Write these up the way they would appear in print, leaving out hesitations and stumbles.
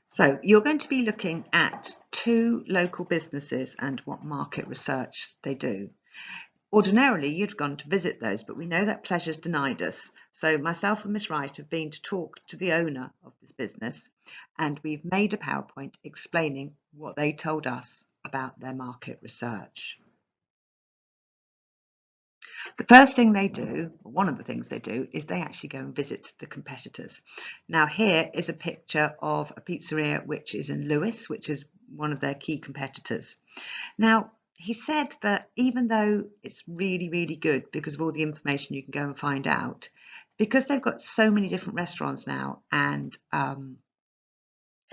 So you're going to be looking at two local businesses and what market research they do. Ordinarily, you'd gone to visit those, but we know that pleasure's denied us. So myself and Miss Wright have been to talk to the owner of this business, and we've made a PowerPoint explaining what they told us about their market research. The first thing they do, or one of the things they do, is they actually go and visit the competitors. Now, here is a picture of a pizzeria which is in Lewes, which is one of their key competitors. Now, he said that even though it's really, really good because of all the information you can go and find out, because they've got so many different restaurants now and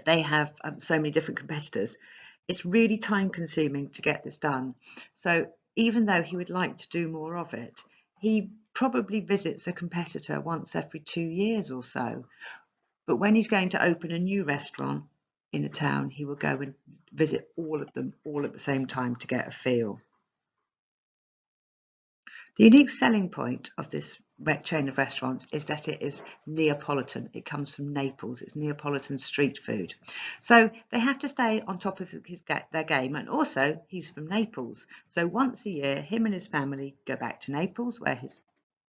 they have so many different competitors, it's really time consuming to get this done. So even though he would like to do more of it, he probably visits a competitor once every 2 years or so. But when he's going to open a new restaurant in a town, he will go and visit all of them all at the same time to get a feel. The unique selling point of this chain of restaurants is that it is Neapolitan. It comes from Naples. It's Neapolitan street food. So they have to stay on top of their game. And also, he's from Naples. So once a year, him and his family go back to Naples, where his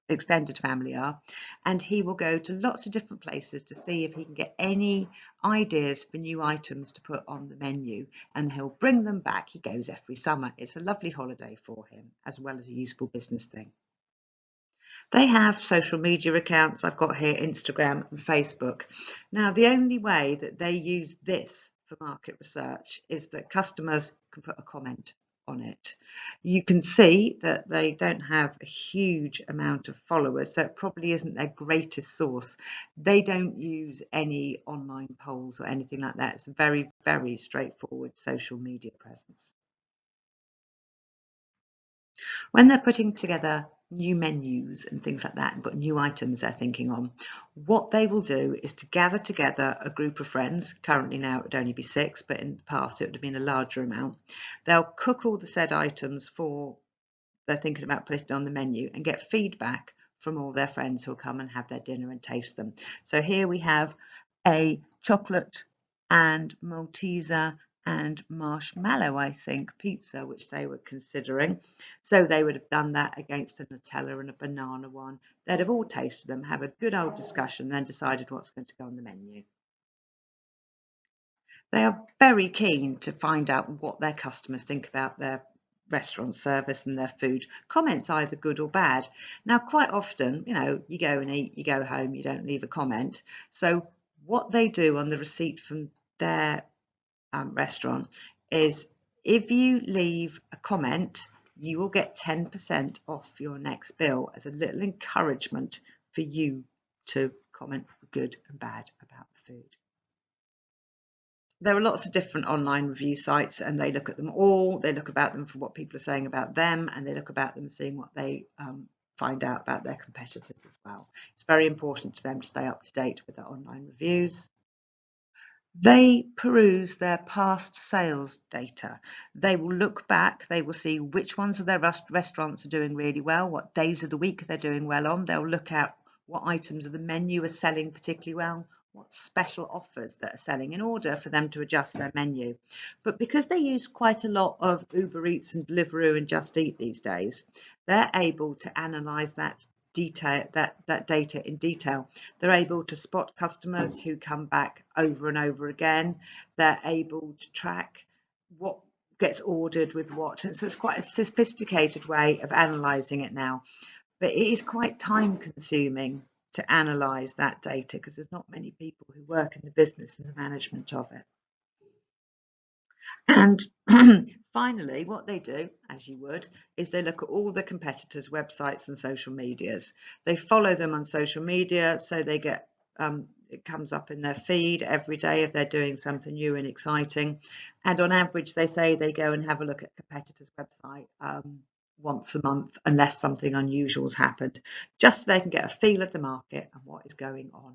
extended family are, and he will go to lots of different places to see if he can get any ideas for new items to put on the menu, and he'll bring them back. He goes every summer. It's a lovely holiday for him as well as a useful business thing. They have social media accounts. I've got here Instagram and Facebook. Now, the only way that they use this for market research is that customers can put a comment on it. You can see that they don't have a huge amount of followers, so it probably isn't their greatest source. They don't use any online polls or anything like that. It's a very, very straightforward social media presence. When they're putting together new menus and things like that and got new items they're thinking on, what they will do is to gather together a group of friends. Currently now it would only be 6, but in the past it would have been a larger amount. They'll cook all the said items for they're thinking about putting on the menu and get feedback from all their friends who'll come and have their dinner and taste them. So here we have a chocolate and Malteser and marshmallow, I think, pizza, which they were considering. So they would have done that against a Nutella and a banana one. They'd have all tasted them, have a good old discussion, then decided what's going to go on the menu. They are very keen to find out what their customers think about their restaurant service and their food. Comments either good or bad. Now, quite often, you go and eat, you go home, you don't leave a comment. So what they do on the receipt from their restaurant is if you leave a comment, you will get 10% off your next bill as a little encouragement for you to comment good and bad about the food. There are lots of different online review sites and they look at them all. They look about them for what people are saying about them, and they look about them seeing what they find out about their competitors as well. It's very important to them to stay up to date with their online reviews. They peruse their past sales data. They will look back, they will see which ones of their restaurants are doing really well, what days of the week they're doing well on. They'll look at what items of the menu are selling particularly well, what special offers that are selling in order for them to adjust their menu. But because they use quite a lot of Uber Eats and Deliveroo and Just Eat these days, they're able to analyse that data in detail. They're able to spot customers who come back over and over again. They're able to track what gets ordered with what. And so it's quite a sophisticated way of analysing it now. But it is quite time consuming to analyse that data because there's not many people who work in the business and the management of it. And finally, what they do, as you would, is they look at all the competitors' websites and social medias. They follow them on social media, so they get it comes up in their feed every day if they're doing something new and exciting. And on average, they say they go and have a look at competitors' website once a month, unless something unusual has happened, just so they can get a feel of the market and what is going on.